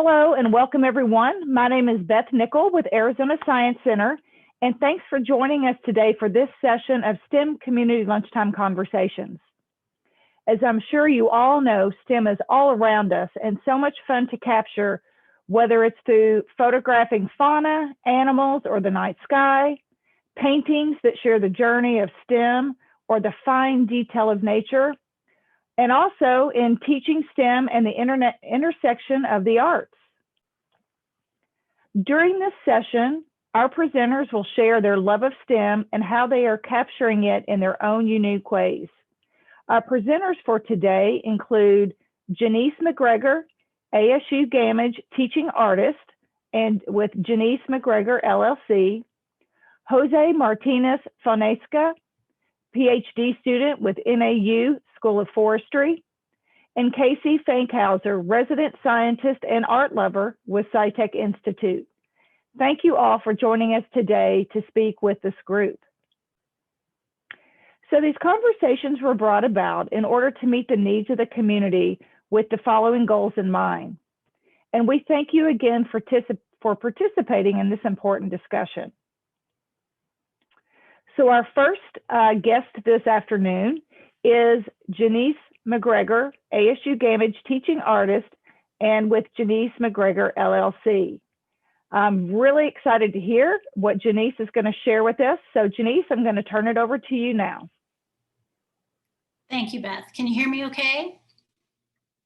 Hello and welcome everyone. My name is Beth Nickel with Arizona Science Center, and thanks for joining us today for this session of STEM Community Lunchtime Conversations. As I'm sure you all know, STEM is all around us and so much fun to capture, whether it's through photographing fauna, animals, or the night sky, paintings that share the journey of STEM or the fine detail of nature, and also in teaching STEM and the intersection of the arts. During this session, our presenters will share their love of STEM and how they are capturing it in their own unique ways. Our presenters for today include Janice McGregor, ASU Gamage teaching artist, and with Janice McGregor LLC, Jose Martinez Fonesca, PhD student with NAU School of Forestry, and Casey Fankhauser, resident scientist and art lover with SciTech Institute. Thank you all for joining us today to speak with this group. So these conversations were brought about in order to meet the needs of the community with the following goals in mind. And we thank you again for participating in this important discussion. So our first guest this afternoon is Janice McGregor, ASU Gamage teaching artist, and with Janice McGregor LLC. I'm really excited to hear what Janice is going to share with us. So Janice, I'm going to turn it over to you now. Thank you, Beth. Can you hear me okay?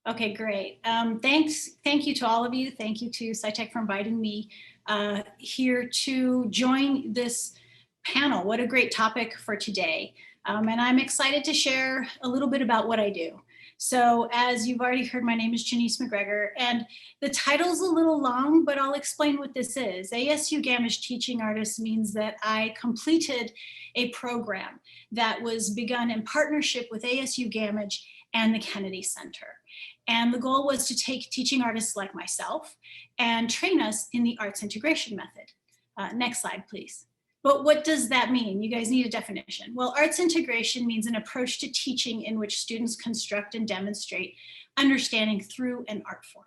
Okay, great. Thank you to all of you. Thank you to SciTech for inviting me here to join this panel. What a great topic for today. And I'm excited to share a little bit about what I do. So as you've already heard, my name is Janice McGregor, and the title's a little long, but I'll explain what this is. ASU Gamage teaching artist means that I completed a program that was begun in partnership with ASU Gamage and the Kennedy Center. And the goal was to take teaching artists like myself and train us in the arts integration method. Next slide, please. But what does that mean? You guys need a definition. Well, arts integration means an approach to teaching in which students construct and demonstrate understanding through an art form.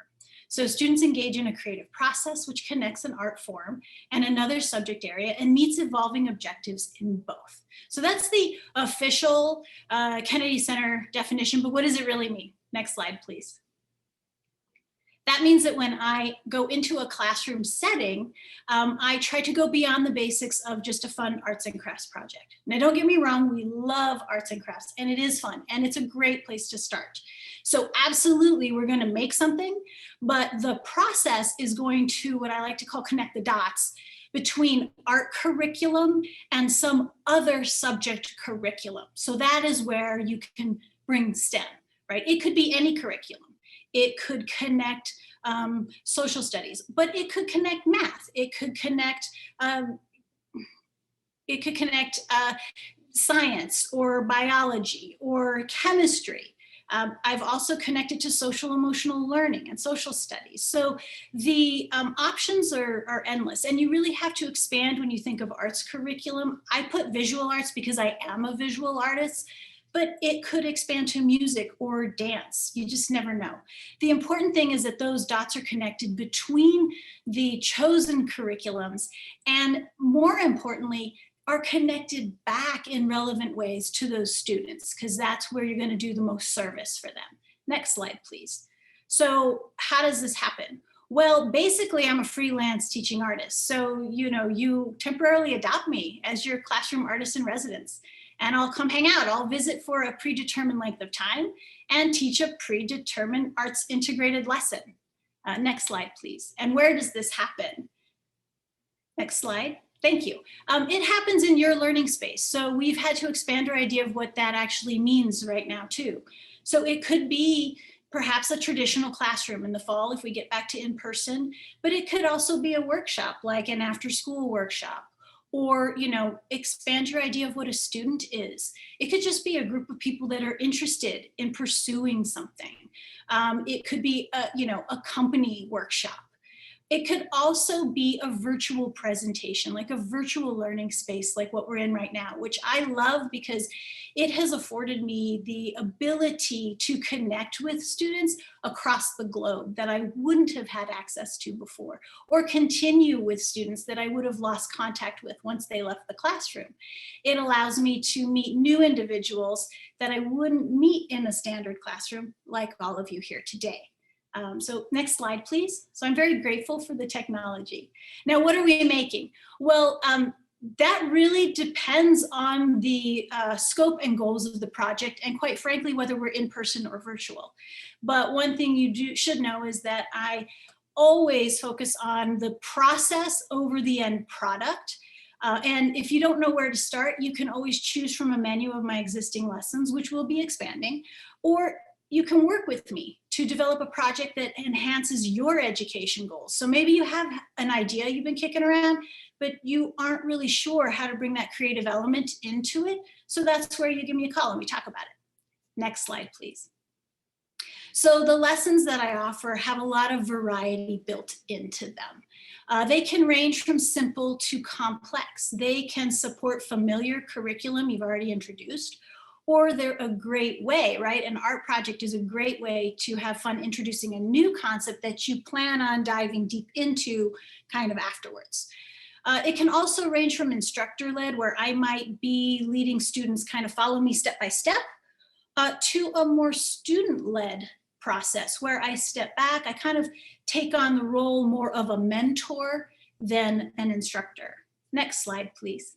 So students engage in a creative process which connects an art form and another subject area and meets evolving objectives in both. So that's the official Kennedy Center definition, but what does it really mean? Next slide, please. That means that when I go into a classroom setting, I try to go beyond the basics of just a fun arts and crafts project. Now, don't get me wrong, we love arts and crafts, and it is fun, and it's a great place to start. So absolutely, we're gonna make something, but the process is going to, what I like to call, connect the dots between art curriculum and some other subject curriculum. So that is where you can bring STEM, right? It could be any curriculum. It could connect social studies, but it could connect math. It could connect science or biology or chemistry. I've also connected to social emotional learning and social studies. So the options are endless, and you really have to expand when you think of arts curriculum. I put visual arts because I am a visual artist, but it could expand to music or dance. You just never know. The important thing is that those dots are connected between the chosen curriculums, and more importantly, are connected back in relevant ways to those students, because that's where you're going to do the most service for them. Next slide, please. So how does this happen? Well, basically, I'm a freelance teaching artist. So, you temporarily adopt me as your classroom artist in residence. And I'll come hang out. I'll visit for a predetermined length of time and teach a predetermined arts integrated lesson. Next slide, please. And where does this happen? Next slide. Thank you. It happens in your learning space. So we've had to expand our idea of what that actually means right now too. So it could be perhaps a traditional classroom in the fall if we get back to in-person, but it could also be a workshop, like an after-school workshop. Or, expand your idea of what a student is. It could just be a group of people that are interested in pursuing something. It could be, a company workshop. It could also be a virtual presentation, like a virtual learning space like what we're in right now, which I love because it has afforded me the ability to connect with students across the globe that I wouldn't have had access to before, or continue with students that I would have lost contact with once they left the classroom. It allows me to meet new individuals that I wouldn't meet in a standard classroom like all of you here today. So next slide, please. So I'm very grateful for the technology. Now, what are we making? Well, that really depends on the scope and goals of the project, and quite frankly, whether we're in person or virtual. But one thing you should know is that I always focus on the process over the end product. And if you don't know where to start, you can always choose from a menu of my existing lessons, which we'll be expanding, or you can work with me to develop a project that enhances your education goals. So maybe you have an idea you've been kicking around, but you aren't really sure how to bring that creative element into it. So that's where you give me a call and we talk about it. Next slide, please. So the lessons that I offer have a lot of variety built into them. They can range from simple to complex. They can support familiar curriculum you've already introduced, or they're a great way, right? An art project is a great way to have fun introducing a new concept that you plan on diving deep into kind of afterwards. It can also range from instructor-led, where I might be leading students kind of follow me step by step, to a more student-led process where I step back, I kind of take on the role more of a mentor than an instructor. Next slide, please.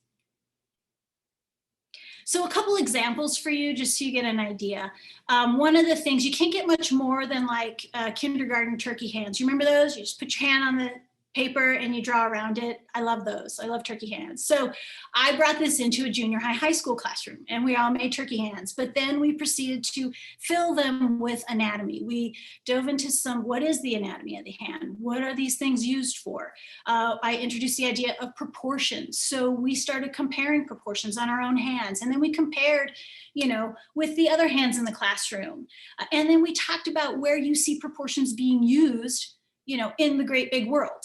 So a couple examples for you, just so you get an idea. One of the things, you can't get much more than like kindergarten turkey hands. You remember those? You just put your hand on the paper and you draw around it. I love those. I love turkey hands. So I brought this into a junior high school classroom, and we all made turkey hands, but then we proceeded to fill them with anatomy. We dove into what is the anatomy of the hand? What are these things used for? I introduced the idea of proportions. So we started comparing proportions on our own hands, and then we compared, with the other hands in the classroom. And then we talked about where you see proportions being used, in the great big world.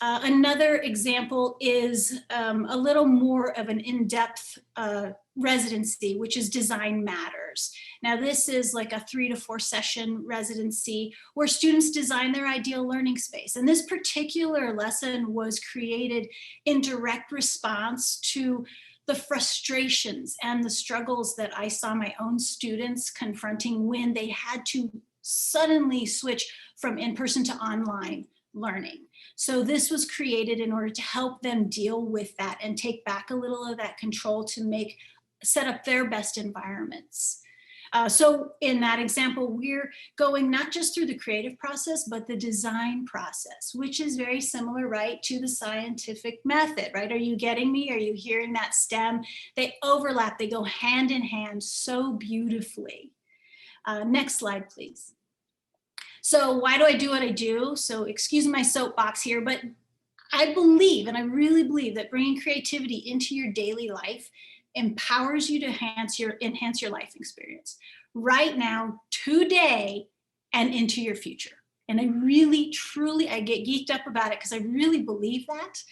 Another example is a little more of an in-depth residency, which is Design Matters. Now, this is like a 3 to 4 session residency where students design their ideal learning space. And this particular lesson was created in direct response to the frustrations and the struggles that I saw my own students confronting when they had to suddenly switch from in-person to online learning. So this was created in order to help them deal with that and take back a little of that control to set up their best environments. So in that example, we're going not just through the creative process, but the design process, which is very similar, right, to the scientific method, right? Are you getting me? Are you hearing that STEM? They overlap, they go hand in hand so beautifully. Next slide, please. So why do I do what I do? So excuse my soapbox here, but I believe, and I really believe, that bringing creativity into your daily life empowers you to enhance your life experience right now, today, and into your future. And I really, truly, I get geeked up about it because I really believe that.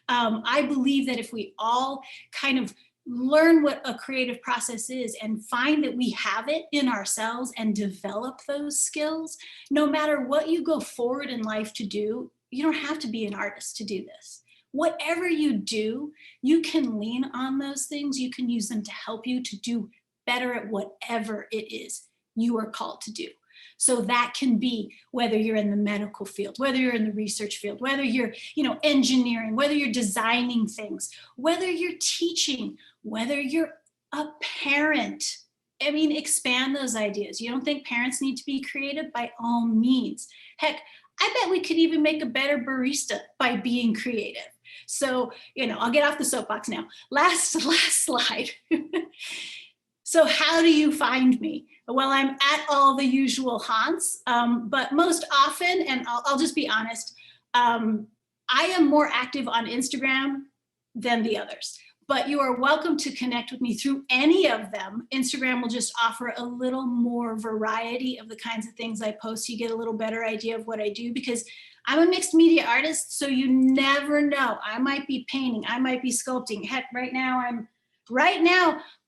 I believe that if we all kind of learn what a creative process is and find that we have it in ourselves and develop those skills, no matter what you go forward in life to do, you don't have to be an artist to do this. Whatever you do, you can lean on those things. You can use them to help you to do better at whatever it is you are called to do. So that can be whether you're in the medical field, whether you're in the research field, whether you're, engineering, whether you're designing things, whether you're teaching, whether you're a parent. I mean, expand those ideas. You don't think parents need to be creative? By all means. Heck, I bet we could even make a better barista by being creative. So, I'll get off the soapbox now. Last slide. So how do you find me? Well, I'm at all the usual haunts, but most often, and I'll just be honest, I am more active on Instagram than the others. But you are welcome to connect with me through any of them. Instagram will just offer a little more variety of the kinds of things I post. You get a little better idea of what I do, because I'm a mixed media artist, so you never know. I might be painting, I might be sculpting. Heck, right now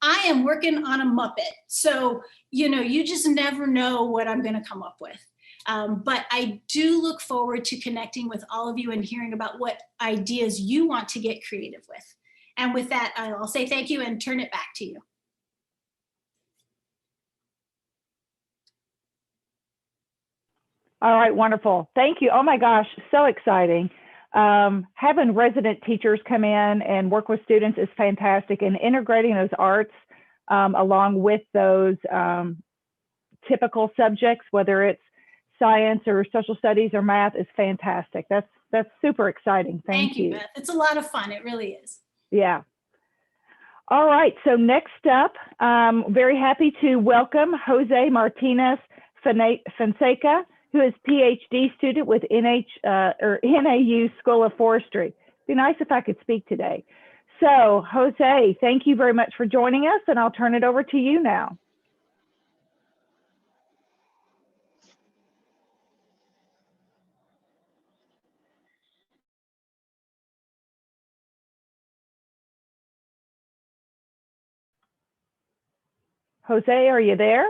I am working on a Muppet. So, you know, you just never know what I'm gonna come up with. But I do look forward to connecting with all of you and hearing about what ideas you want to get creative with. And with that, I'll say thank you and turn it back to you. All right, wonderful. Thank you. Oh my gosh, so exciting. Having resident teachers come in and work with students is fantastic, and integrating those arts along with those typical subjects, whether it's science or social studies or math, is fantastic. That's super exciting. Thank you. Beth. It's a lot of fun. It really is. Yeah. All right, so next up, very happy to welcome Jose Martinez Fonseca, who is PhD student with NAU School of Forestry. It'd be nice if I could speak today. So Jose, thank you very much for joining us, and I'll turn it over to you now. Jose, are you there?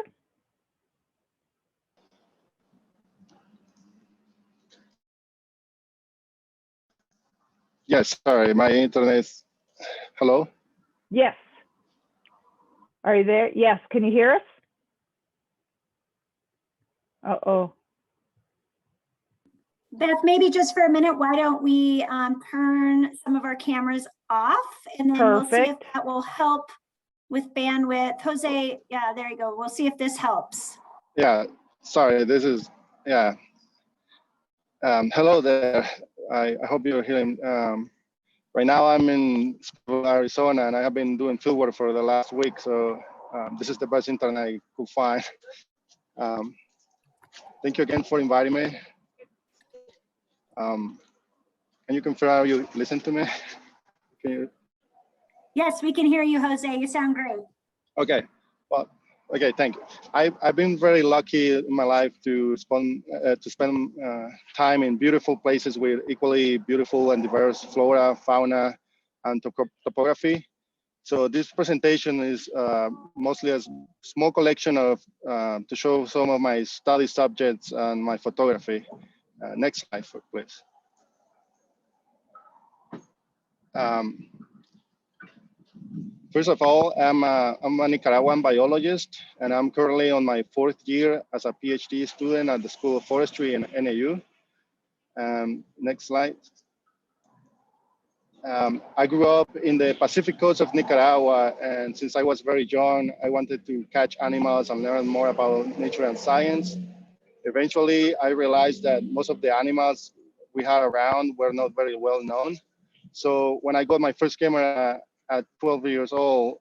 Yes, sorry, my internet. Hello? Yes. Are you there? Yes. Can you hear us? Uh-oh. Beth, maybe just for a minute, why don't we turn some of our cameras off, and then we'll see if that will help with bandwidth. Jose, yeah, there you go. We'll see if this helps. Yeah, sorry, this is, yeah. Hello there. I hope you're hearing. Right now I'm in Arizona, and I have been doing fieldwork for the last week, so this is the best internet I could find. Thank you again for inviting me. Can you confirm how you listen to me? Can you? Yes, we can hear you, Jose. You sound great. Okay, well, okay, thank you. I've been very lucky in my life to spend time in beautiful places with equally beautiful and diverse flora, fauna, and topography. So this presentation is mostly a small collection of to show some of my study subjects and my photography. Next slide, please. First of all, I'm a Nicaraguan biologist, and I'm currently on my 4th year as a PhD student at the School of Forestry in NAU. Next slide. I grew up in the Pacific coast of Nicaragua, and since I was very young, I wanted to catch animals and learn more about nature and science. Eventually, I realized that most of the animals we had around were not very well known. So when I got my first camera at 12 years old,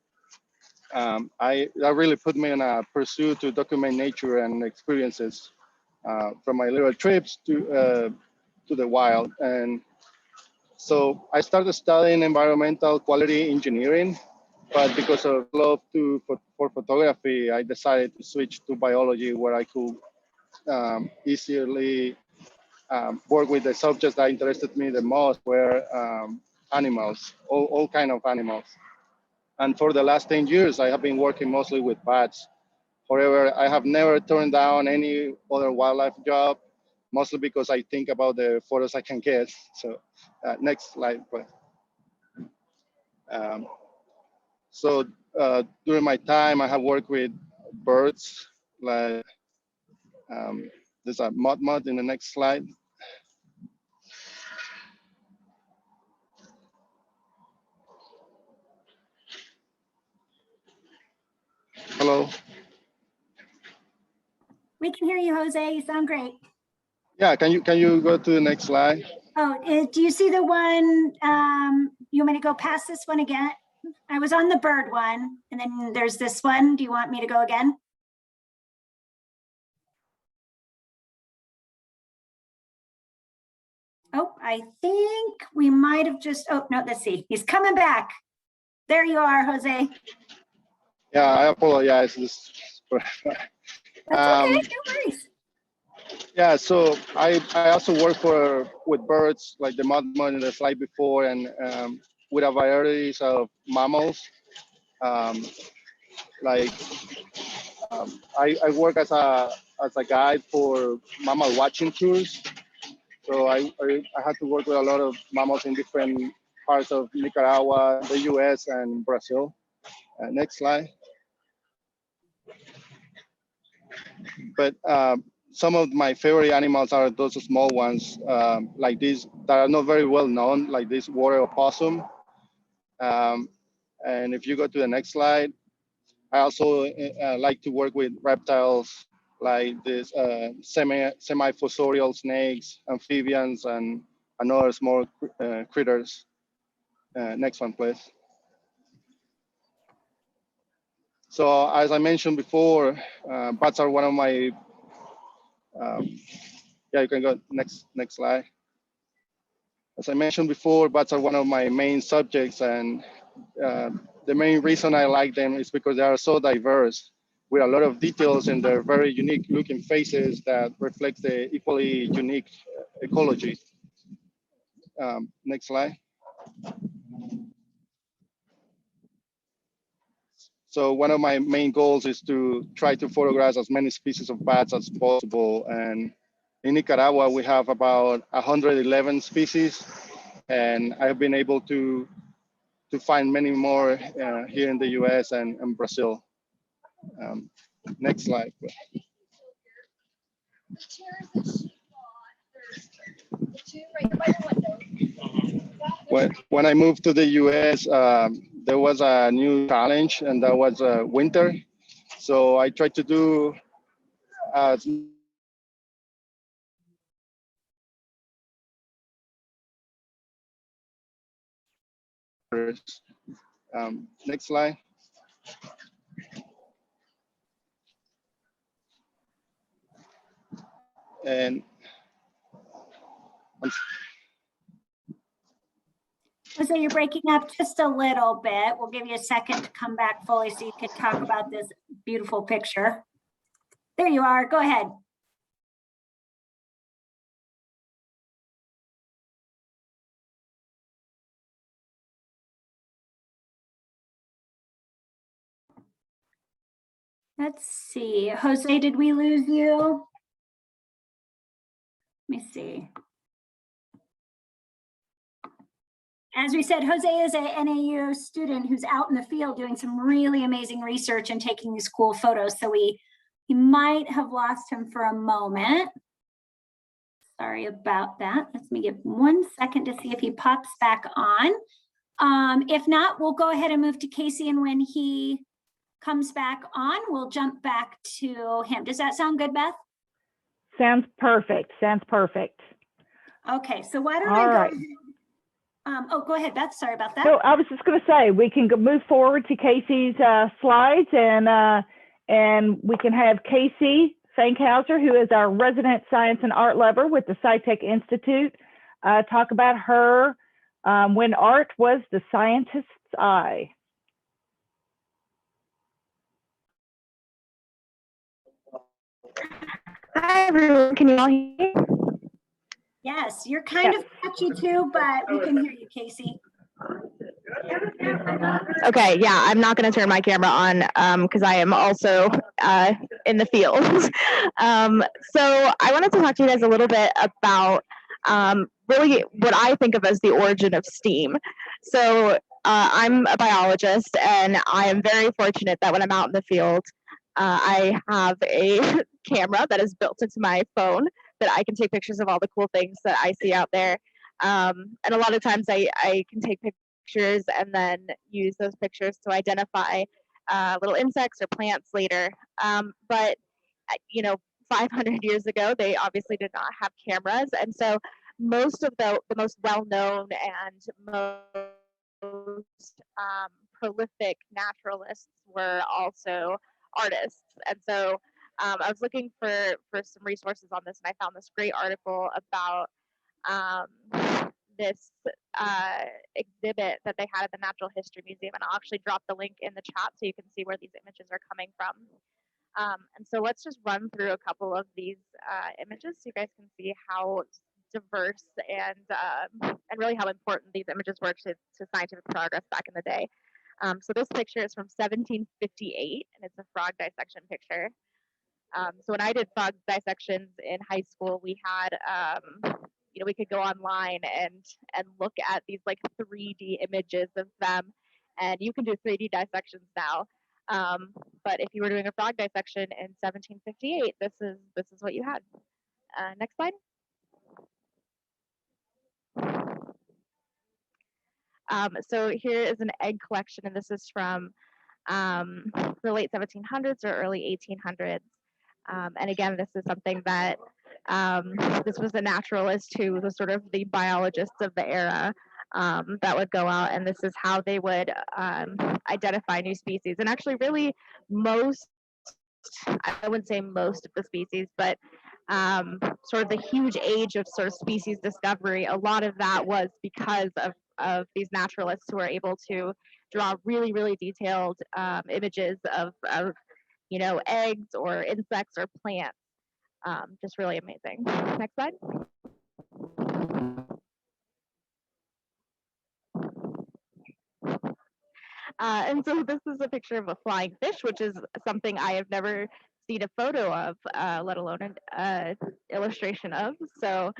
that really put me in a pursuit to document nature and experiences from my little trips to the wild. And so I started studying environmental quality engineering, but because of love for photography, I decided to switch to biology, where I could easily work with the subjects that interested me the most, were animals, all kind of animals. And for the last 10 years, I have been working mostly with bats. However, I have never turned down any other wildlife job, mostly because I think about the photos I can get. So next slide, please. So during my time, I have worked with birds, like there's a mud in the next slide. Hello. We can hear you, Jose. You sound great. Yeah, can you go to the next slide? Oh, do you see the one, you want me to go past this one again? I was on the bird one, and then there's this one. Do you want me to go again? Oh, I think we might have just, oh, no, let's see. He's coming back. There you are, Jose. Yeah, I apologize. That's okay, no worries. Yeah, so I also work with birds like the mudmud in the slide before, and with a variety of mammals. Um, like I work as a guide for mammal watching tours. So I had to work with a lot of mammals in different parts of Nicaragua, the U.S., and Brazil. Next slide. But some of my favorite animals are those small ones, like these that are not very well known, like this water opossum. Um, and if you go to the next slide, I also like to work with reptiles like this semi-fossorial snakes, amphibians, and other small critters. Next one, please. So as I mentioned before, bats are one of my, yeah, you can go next slide. As I mentioned before, bats are one of my main subjects, and the main reason I like them is because they are so diverse, with a lot of details in their very unique looking faces that reflects the equally unique ecology. Next slide. So one of my main goals is to try to photograph as many species of bats as possible. And in Nicaragua, we have about 111 species, and I've been able to find many more here in the US and Brazil. Next slide. When I moved to the US, there was a new challenge, and that was winter. So I tried to do as next slide. And Jose, you're breaking up just a little bit. We'll give you a second to come back fully so you can talk about this beautiful picture. There you are. Go ahead. Let's see. Jose, did we lose you? Let me see. As we said, Jose is a NAU student who's out in the field doing some really amazing research and taking these cool photos. So we might have lost him for a moment. Sorry about that. Let me give 1 second to see if he pops back on. If not, we'll go ahead and move to Casey, and when he comes back on, we'll jump back to him. Does that sound good, Beth? Sounds perfect. Sounds perfect. Okay, so why don't All I go right. oh, go ahead, Beth. Sorry about that. So I was just going to say, we can move forward to Casey's slides, and we can have Casey Fankhauser, who is our resident science and art lover with the SciTech Institute, talk about her when art was the scientist's eye. Hi, everyone. Can you all hear me? Yes, you're kind of patchy too, but we can hear you, Casey. Okay, yeah, I'm not going to turn my camera on because I am also in the field. So I wanted to talk to you guys a little bit about really what I think of as the origin of STEAM. So I'm a biologist, and I am very fortunate that when I'm out in the field, I have a camera that is built into my phone that I can take pictures of all the cool things that I see out there. And a lot of times I can take pictures and then use those pictures to identify little insects or plants later. But, you know, 500 years ago, they obviously did not have cameras. And so most of the most well-known and most prolific naturalists were also artists. And so I was looking for some resources on this, and I found this great article about this exhibit that they had at the Natural History Museum, and I'll actually drop the link in the chat so you can see where these images are coming from. And so let's just run through a couple of these images so you guys can see how diverse and really how important these images were to scientific progress back in the day. So this picture is from 1758, and it's a frog dissection picture. So when I did frog dissections in high school, we had, we could go online and look at these like 3D images of them, and you can do 3D dissections now. But if you were doing a frog dissection in 1758, this is what you had. Next slide. So here is an egg collection, and this is from the late 1700s or early 1800s. And again, this is something that this was a naturalist who was sort of the biologists of the era that would go out, and this is how they would identify new species. And actually, really, I wouldn't say most of the species, but sort of the huge age of sort of species discovery, a lot of that was because of these naturalists who were able to draw really, really detailed images of eggs or insects or plants. Just really amazing. Next slide. And so this is a picture of a flying fish, which is something I have never seen a photo of, let alone an illustration of. So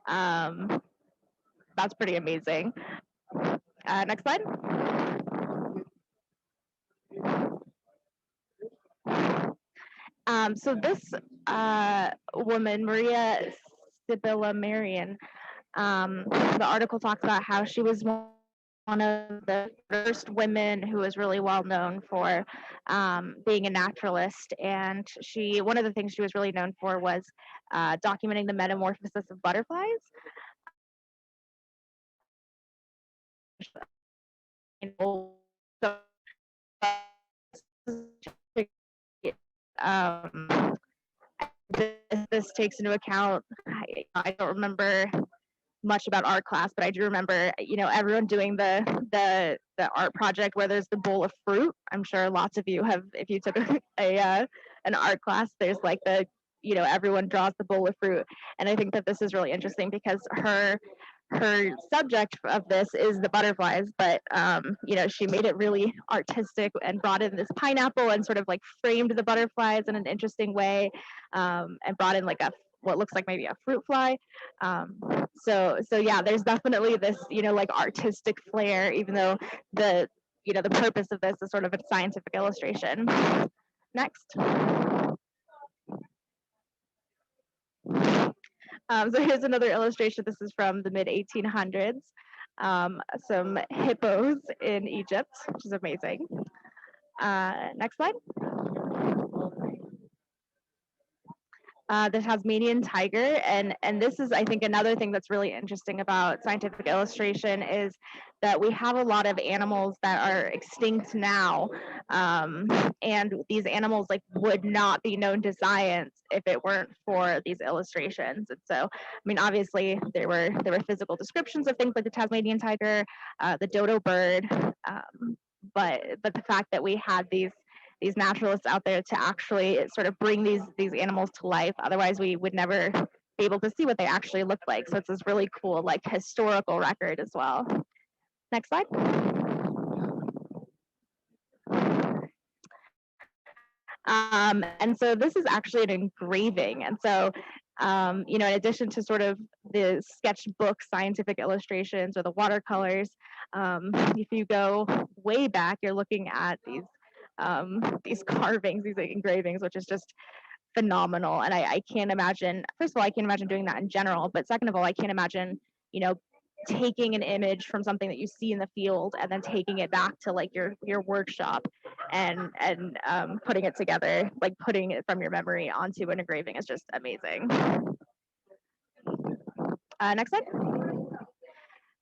that's pretty amazing. Next slide. So this woman, Maria Sibylla Marion, the article talks about how she was one of the first women who was really well known for being a naturalist, and one of the things she was really known for was documenting the metamorphosis of butterflies. This takes into account, I don't remember much about art class, but I do remember, everyone doing the art project where there's the bowl of fruit. I'm sure lots of you have, if you took an art class, there's like everyone draws the bowl of fruit. And I think that this is really interesting because her subject of this is the butterflies, but she made it really artistic and brought in this pineapple and sort of like framed the butterflies in an interesting way, and brought in like what looks like maybe a fruit fly. So yeah, there's definitely this like artistic flair, even though the purpose of this is sort of a scientific illustration. Next. So here's another illustration. This is from the mid 1800s. Some hippos in Egypt, which is amazing. Next slide. The Tasmanian tiger, and this is, I think, another thing that's really interesting about scientific illustration is that we have a lot of animals that are extinct now, and these animals like would not be known to science if it weren't for these illustrations. And so, I mean, obviously there were physical descriptions of things like the Tasmanian tiger, the dodo bird, but the fact that we had these naturalists out there to actually sort of bring these animals to life. Otherwise, we would never be able to see what they actually look like. So it's this really cool, like, historical record as well. Next slide. And so this is actually an engraving. And so, in addition to sort of the sketchbook scientific illustrations or the watercolors, if you go way back, you're looking at these carvings, these engravings, which is just phenomenal. And I can't imagine, first of all, I can't imagine doing that in general, but second of all, I can't imagine, taking an image from something that you see in the field and then taking it back to like your workshop and putting it together, like putting it from your memory onto an engraving is just amazing. Next slide.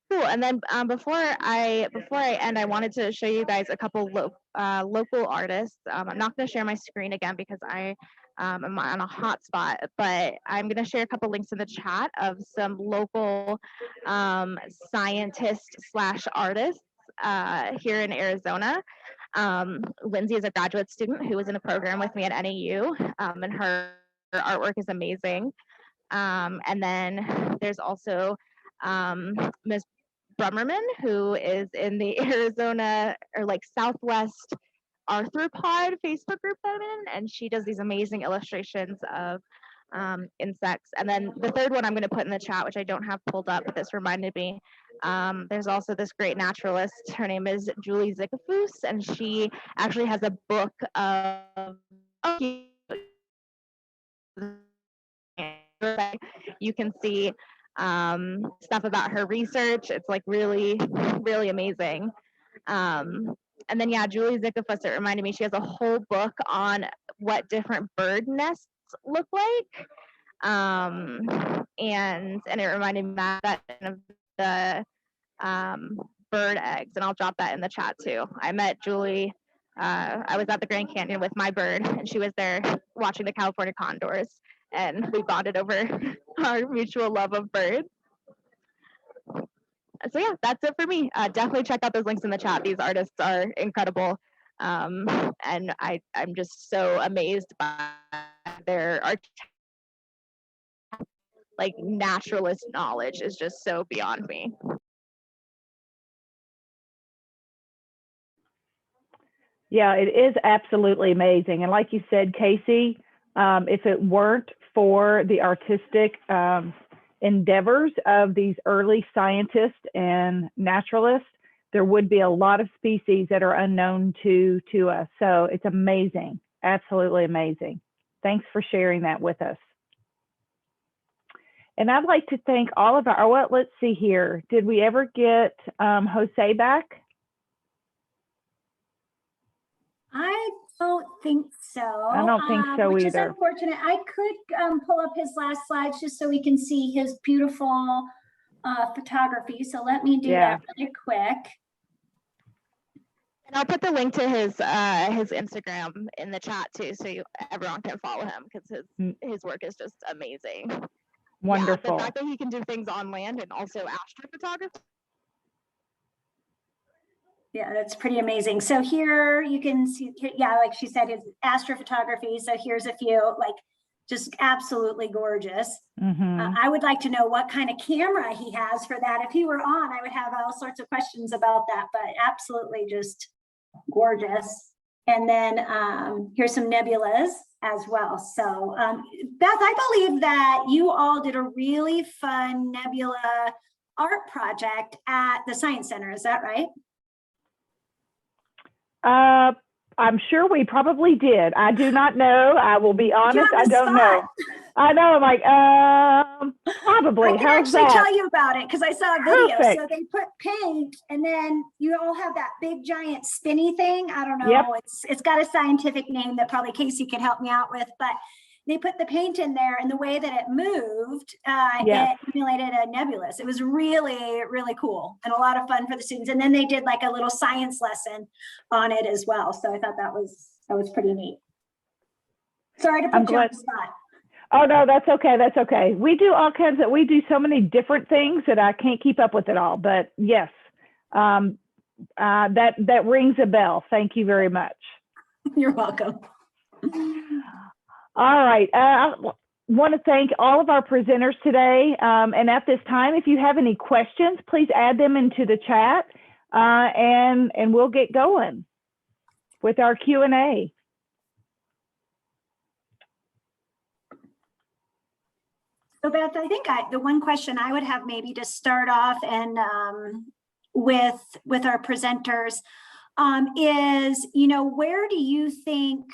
Cool. And then before I end, I wanted to show you guys a couple local artists. I'm not going to share my screen again because I'm on a hotspot, but I'm going to share a couple links in the chat of some local scientists / artists here in Arizona. Lindsay is a graduate student who was in a program with me at NAU, and her artwork is amazing. And then there's also Ms. Brummerman, who is in the Arizona or like Southwest arthropod Facebook group that I'm in, and she does these amazing illustrations of insects. And then the third one I'm going to put in the chat, which I don't have pulled up, but this reminded me. There's also this great naturalist. Her name is Julie Zickafoos, and she actually has a book of you can see stuff about her research. It's like really, really amazing. And then, yeah, Julie Zickafoos, it reminded me, she has a whole book on what different bird nests look like. And it reminded me that of the bird eggs, and I'll drop that in the chat too. I met Julie, I was at the Grand Canyon with my bird, and she was there watching the California condors, and we bonded over our mutual love of birds. So yeah, that's it for me. Definitely check out those links in the chat. These artists are incredible. And I'm just so amazed by their art. Like naturalist knowledge is just so beyond me. Yeah, it is absolutely amazing. And like you said, Casey, if it weren't for the artistic endeavors of these early scientists and naturalists, there would be a lot of species that are unknown to us. So it's amazing, absolutely amazing. Thanks for sharing that with us. And I'd like to thank all of our, well, let's see here. Did we ever get Jose back? I don't think so. I don't think so which either. is unfortunate. I could pull up his last slides just so we can see his beautiful photography. So let me do that really quick. And I'll put the link to his Instagram in the chat too, so everyone can follow him, because his work is just amazing. Wonderful. Yeah, the fact that he can do things on land and also astrophotography. Yeah, that's pretty amazing. So here you can see, yeah, like she said, his astrophotography. So here's a few, like, just absolutely gorgeous. I would like to know what kind of camera he has for that. If he were on, I would have all sorts of questions about that, but absolutely just gorgeous. And then here's some nebulas as well. So Beth, I believe that you all did a really fun nebula art project at the Science Center. Is that right? I'm sure we probably did. I do not know. I will be honest. I don't know. I know. I'm like, probably. I can How's actually that? tell you about it because I saw a video. Perfect. So they put paint, and then you all have that big giant spinny thing. I don't know. Yep. It's got a scientific name that probably Casey could help me out with, but they put the paint in there, and the way that it moved, it emulated a nebulous. It was really, really cool and a lot of fun for the students. And then they did like a little science lesson on it as well. So I thought that was pretty neat. Sorry to put you on the spot. Oh no, that's okay. That's okay. We do all kinds of, we do so many different things that I can't keep up with it all. But yes, that rings a bell. Thank you very much. You're welcome. All right. I want to thank all of our presenters today. And at this time, if you have any questions, please add them into the chat, and we'll get going with our Q&A. So Beth, I think the one question I would have maybe to start off and with our presenters is, where do you think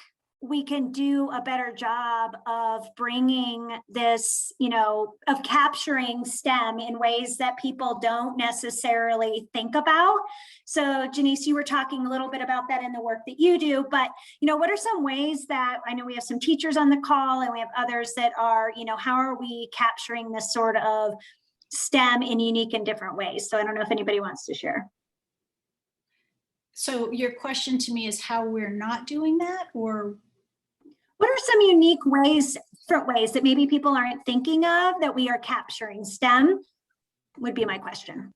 we can do a better job of bringing this, of capturing STEM in ways that people don't necessarily think about? So Janice, you were talking a little bit about that in the work that you do, but, what are some ways that, I know we have some teachers on the call and we have others that are, how are we capturing this sort of STEM in unique and different ways? So I don't know if anybody wants to share. So your question to me is how we're not doing that, or? What are some unique ways, different ways that maybe people aren't thinking of that we are capturing STEM would be my question.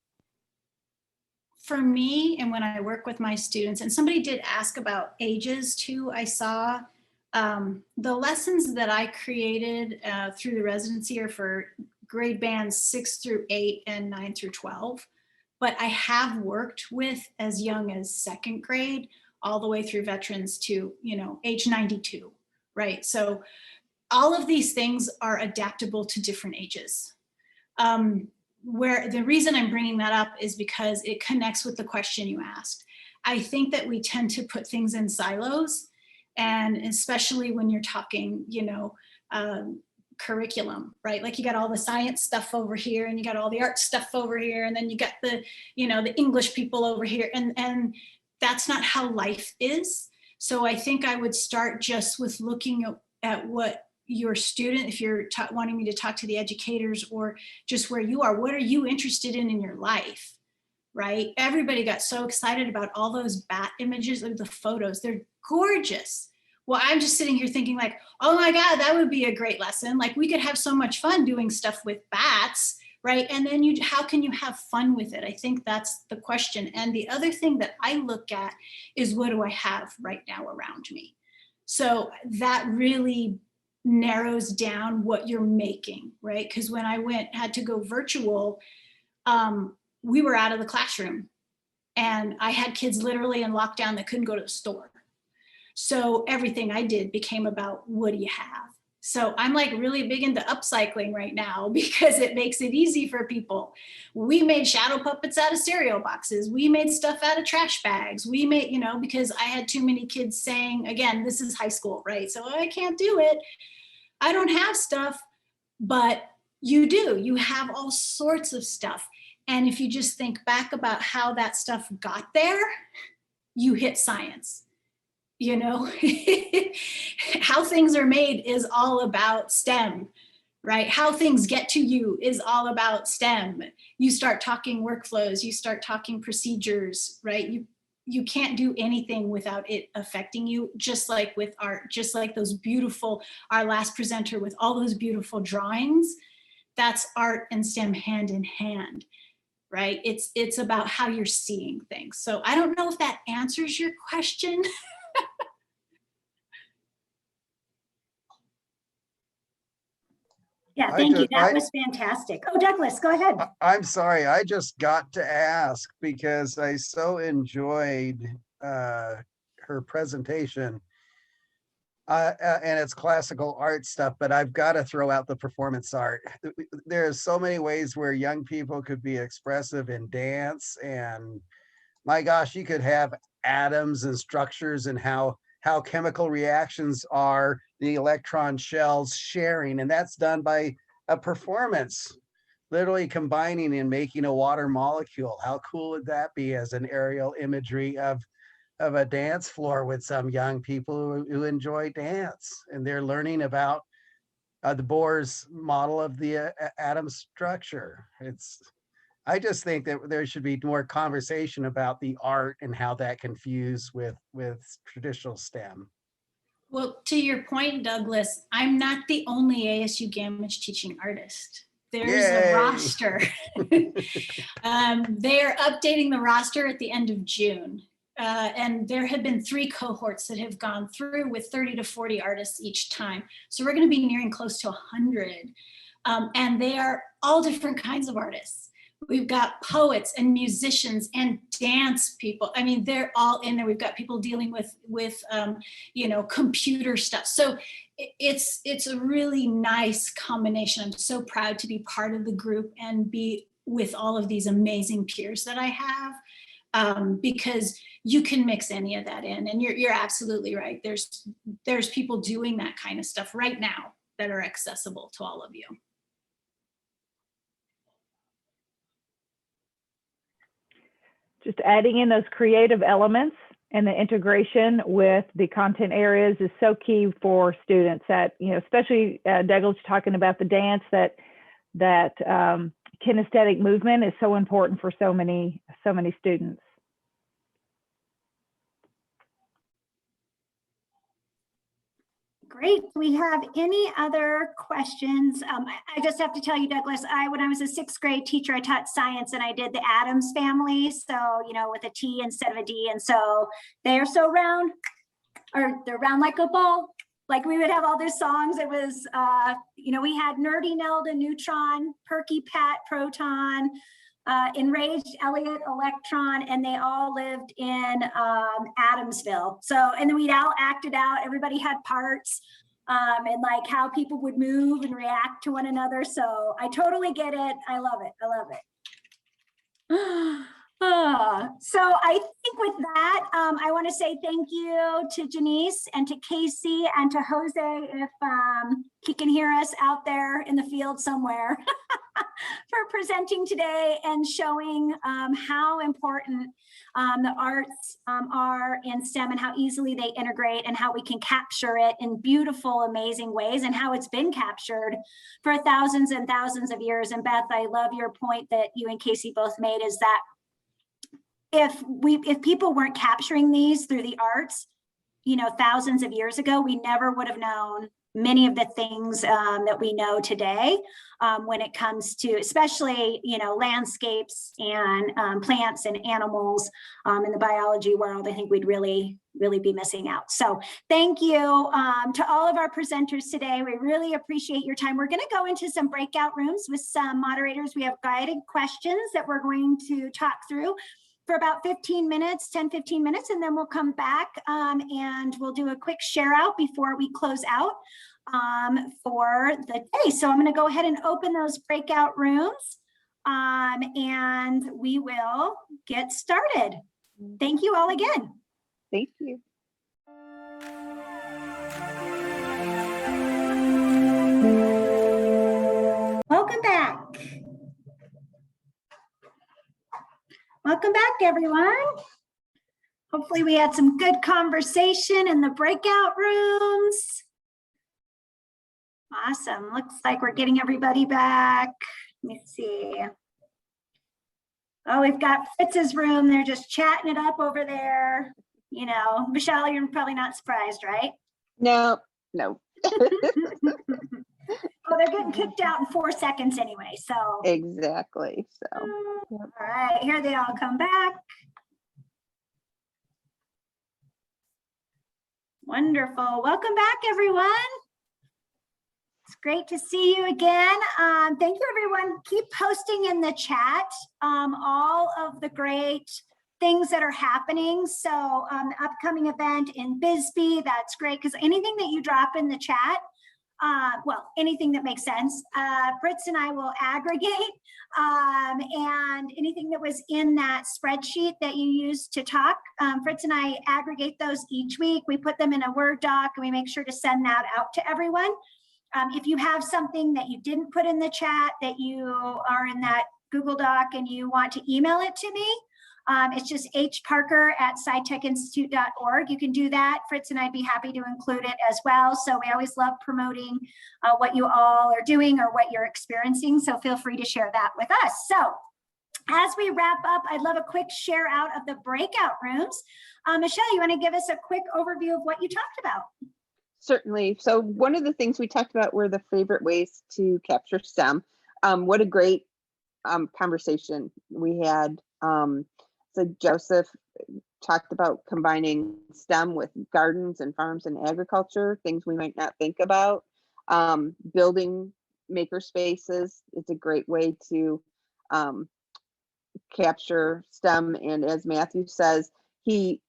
for me, and when I work with my students, and somebody did ask about ages too, I saw the lessons that I created through the residency are for grade bands 6 through 8 and 9 through 12. But I have worked with as young as second grade, all the way through veterans to, you know, age 92, right? So all of these things are adaptable to different ages. Where the reason I'm bringing that up is because it connects with the question you asked. I think that we tend to put things in silos, and especially when you're talking, you know, curriculum, right? Like you got all the science stuff over here and you got all the art stuff over here, and then you got the, you know, the English people over here, and that's not how life is. So I think I would start just with looking at what your student, if you're wanting me to talk to the educators, or just where you are, what are you interested in your life, right? Everybody got so excited about all those bat images of the photos. They're gorgeous. Well, I'm just sitting here thinking like, oh my God, that would be a great lesson. Like we could have so much fun doing stuff with bats, right? And then how can you have fun with it? I think that's the question. And the other thing that I look at is, what do I have right now around me? So that really narrows down what you're making, right? Because when I had to go virtual, we were out of the classroom and I had kids literally in lockdown that couldn't go to the store. So everything I did became about, what do you have? So I'm like really big into upcycling right now because it makes it easy for people. We made shadow puppets out of cereal boxes. We made stuff out of trash bags. We made, you know, because I had too many kids saying, again, this is high school, right? So I can't do it. I don't have stuff, but you do. You have all sorts of stuff. And if you just think back about how that stuff got there, you hit science. You know, how things are made is all about STEM, right? How things get to you is all about STEM. You start talking workflows, you start talking procedures, right? You can't do anything without it affecting you, just like with art, just like those beautiful, our last presenter with all those beautiful drawings, that's art and STEM hand in hand, right? It's about how you're seeing things. So I don't know if that answers your question. Yeah, thank you. That was fantastic. Oh, Douglas, go ahead. I'm sorry. I just got to ask because I so enjoyed her presentation. And it's classical art stuff, but I've got to throw out the performance art. There's so many ways where young people could be expressive in dance, and my gosh, you could have atoms and structures and how chemical reactions are, the electron shells sharing, and that's done by a performance, literally combining and making a water molecule. How cool would that be as an aerial imagery of a dance floor with some young people who enjoy dance, and they're learning about the Bohr's model of the atom structure. I just think that there should be more conversation about the art and how that can fuse with traditional STEM. Well, to your point, Douglas, I'm not the only ASU Gamage teaching artist. There's Yay. a roster. They are updating the roster at the end of June. And there have been 3 cohorts that have gone through with 30 to 40 artists each time. So we're going to be nearing close to 100. And they are all different kinds of artists. We've got poets and musicians and dance people. I mean, they're all in there. We've got people dealing with you know, computer stuff. So it's a really nice combination. I'm so proud to be part of the group and be with all of these amazing peers that I have, because you can mix any of that in. And you're absolutely right. There's people doing that kind of stuff right now that are accessible to all of you. Just adding in those creative elements and the integration with the content areas is so key for students that, you know, especially Douglas talking about the dance, that kinesthetic movement is so important for so many students. Great. Do we have any other questions? I just have to tell you, Douglas, when I was a 6th grade teacher, I taught science and I did the Addams family. So, you know, with a T instead of a D. And so they are so round, or they're round like a ball. Like we would have all these songs. It was, you know, we had Nerdy Nelda Neutron, Perky Pat Proton, Enraged Elliot Electron, and they all lived in Adamsville. So, and then we'd all acted out, everybody had parts, and like how people would move and react to one another. So I totally get it. I love it. I love it. So I think with that, I want to say thank you to Janice and to Casey and to Jose, if he can hear us out there in the field somewhere, for presenting today and showing how important the arts are in STEM and how easily they integrate and how we can capture it in beautiful, amazing ways, and how it's been captured for thousands and thousands of years. And Beth, I love your point that you and Casey both made, is that if people weren't capturing these through the arts, you know, thousands of years ago, we never would have known many of the things that we know today when it comes to, especially, you know, landscapes and plants and animals in the biology world. I think we'd really be missing out. So thank you to all of our presenters today. We really appreciate your time. We're going to go into some breakout rooms with some moderators. We have guided questions that we're going to talk through for about 15 minutes, 10, 15 minutes, and then we'll come back and we'll do a quick share out before we close out for the day. So I'm gonna go ahead and open those breakout rooms and we will get started. Thank you all again. Thank you. Welcome back. Welcome back, everyone. Hopefully we had some good conversation in the breakout rooms. Awesome. Looks like we're getting everybody back. Let me see. Oh, we've got Fritz's room. They're just chatting it up over there. You know, Michelle, you're probably not surprised, right? No. Oh, they're getting kicked out in 4 seconds anyway, so. Exactly. So. All right, here they all come back. Wonderful. Welcome back, everyone. It's great to see you again. Thank you, everyone. Keep posting in the chat all of the great things that are happening. So the upcoming event in Bisbee, that's great, because anything that you drop in the chat, well, anything that makes sense, Fritz and I will aggregate, and anything that was in that spreadsheet that you used to talk, Fritz and I aggregate those each week. We put them in a Word doc and we make sure to send that out to everyone. If you have something that you didn't put in the chat that you are in that Google Doc and you want to email it to me, it's just hparker@scitechinstitute.org. You can do that. Fritz and I'd be happy to include it as well. So we always love promoting what you all are doing or what you're experiencing. So feel free to share that with us. So as we wrap up, I'd love a quick share out of the breakout rooms. Michelle, you want to give us a quick overview of what you talked about? Certainly. So one of the things we talked about were the favorite ways to capture STEM. What a great conversation we had. So Joseph talked about combining STEM with gardens and farms and agriculture, things we might not think about. Building maker spaces is a great way to capture STEM. And as Matthew says, he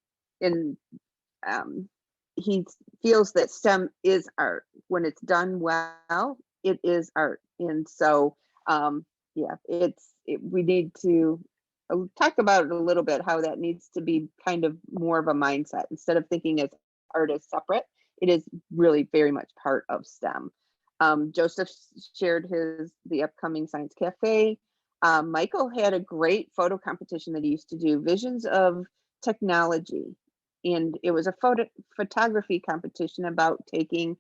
feels that STEM is art. When it's done well, it is art. And so, yeah, we need to talk about it a little bit, how that needs to be kind of more of a mindset. Instead of thinking as art as separate, it is really very much part of STEM. Joseph shared the upcoming Science Cafe. Michael had a great photo competition that he used to do, Visions of Technology. And it was a photography competition about taking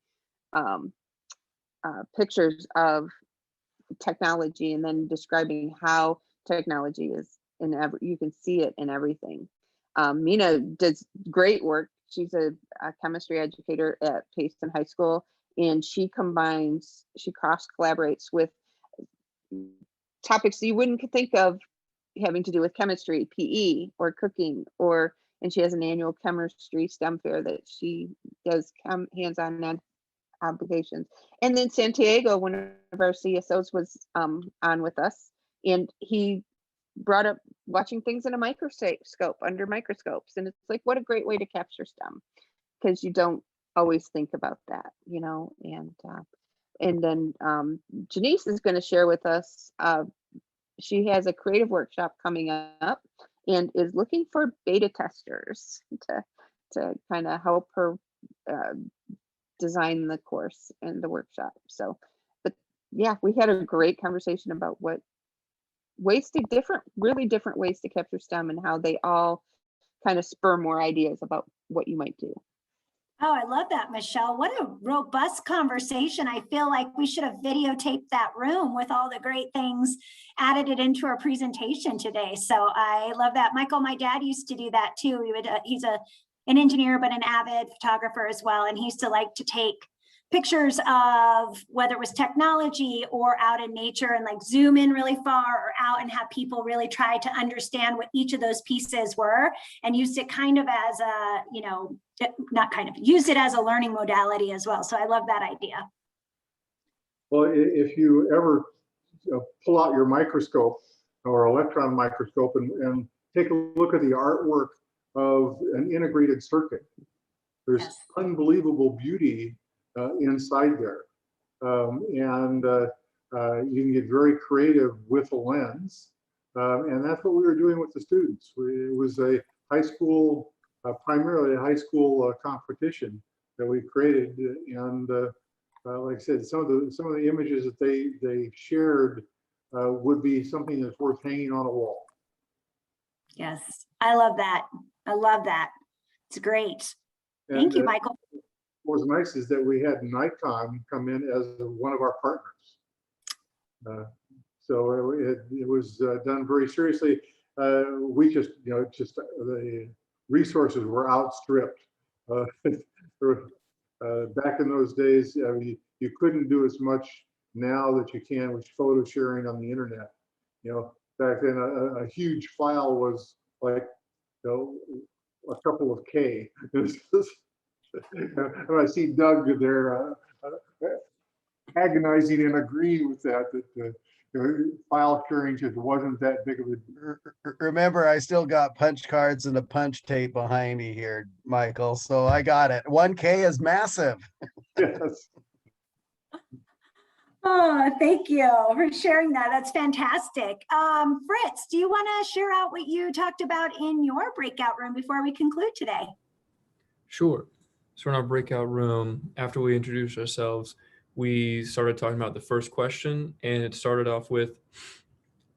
pictures of technology and then describing how technology is you can see it in everything. Mina does great work. she's a chemistry educator at Payson High School, and she cross collaborates with topics you wouldn't think of having to do with chemistry, PE, or cooking, and she has an annual chemistry STEM fair that she does hands-on applications. And then Santiago, one of our CSOs, was on with us, and he brought up watching things in a microscope, under microscopes. And it's like, what a great way to capture STEM, because you don't always think about that, you know. And then Janice is going to share with us, she has a creative workshop coming up and is looking for beta testers to kind of help her design the course and the workshop. So, but yeah, we had a great conversation about what really different ways to capture STEM, and how they all kind of spur more ideas about what you might do. Oh, I love that, Michelle. What a robust conversation. I feel like we should have videotaped that room with all the great things, added it into our presentation today. So I love that. Michael, my dad used to do that too. He's an engineer, but an avid photographer as well. And he used to like to take pictures of whether it was technology or out in nature, and like zoom in really far or out and have people really try to understand what each of those pieces were, and used it kind of as a, you know, used it as a learning modality as well. So I love that idea. Well, if you ever pull out your microscope or electron microscope and take a look at the artwork of an integrated circuit, there's unbelievable beauty inside there. You can get very creative with a lens. And that's what we were doing with the students. It was a high school, primarily a high school competition that we created. And like I said, some of the images that they shared would be something that's worth hanging on a wall. Yes, I love that. I love that. It's great. Thank you, Michael. What was nice is that we had Nikon come in as one of our partners. So it was done very seriously. We just, the resources were outstripped. Back in those days, you couldn't do as much now that you can with photo sharing on the internet. You know, back then a huge file was like, a couple of K. And I see Doug there agonizing and agreeing with that file sharing just wasn't that big of a. Remember, I still got punch cards and a punch tape behind me here, Michael. So I got it. 1K is massive. Yes. Oh, thank you for sharing that. That's fantastic. Fritz, do you want to share out what you talked about in your breakout room before we conclude today? Sure. So in our breakout room, after we introduced ourselves, we started talking about the first question, and it started off with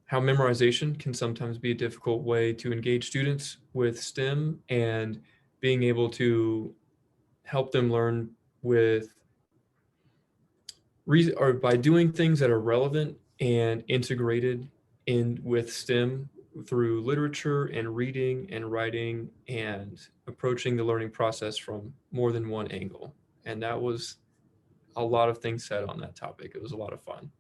how memorization can sometimes be a difficult way to engage students with STEM, and being able to help them learn with by doing things that are relevant and integrated in with STEM through literature and reading and writing and approaching the learning process from more than one angle. And that was a lot of things said on that topic. It was a lot of fun.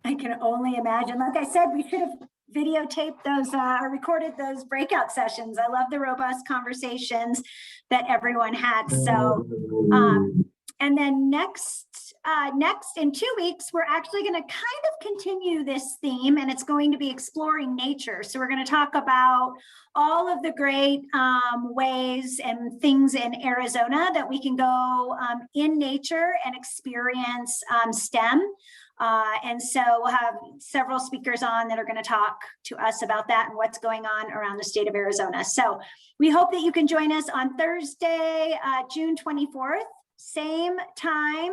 I can only imagine. Like I said, we should have videotaped those or recorded those breakout sessions. I love the robust conversations that everyone had. So, and then next in 2 weeks, we're actually going to kind of continue this theme, and it's going to be exploring nature. So we're going to talk about all of the great ways and things in Arizona that we can go in nature and experience STEM. And so we'll have several speakers on that are going to talk to us about that and what's going on around the state of Arizona. So we hope that you can join us on Thursday, June 24th, same time,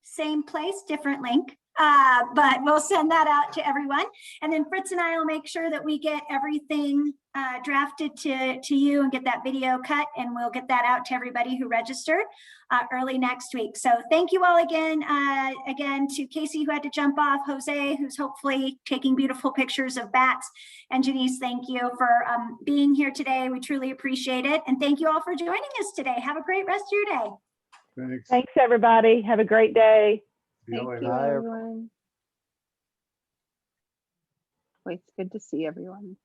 same place, different link. But we'll send that out to everyone. And then Fritz and I will make sure that we get everything drafted to you and get that video cut, and we'll get that out to everybody who registered early next week. So thank you all again. Again to Casey, who had to jump off, Jose, who's hopefully taking beautiful pictures of bats, and Janice, thank you for being here today. We truly appreciate it. And thank you all for joining us today. Have a great rest of your day. Thanks. Thanks, everybody. Have a great day. See you Thank later. you, everyone. Well, it's good to see everyone.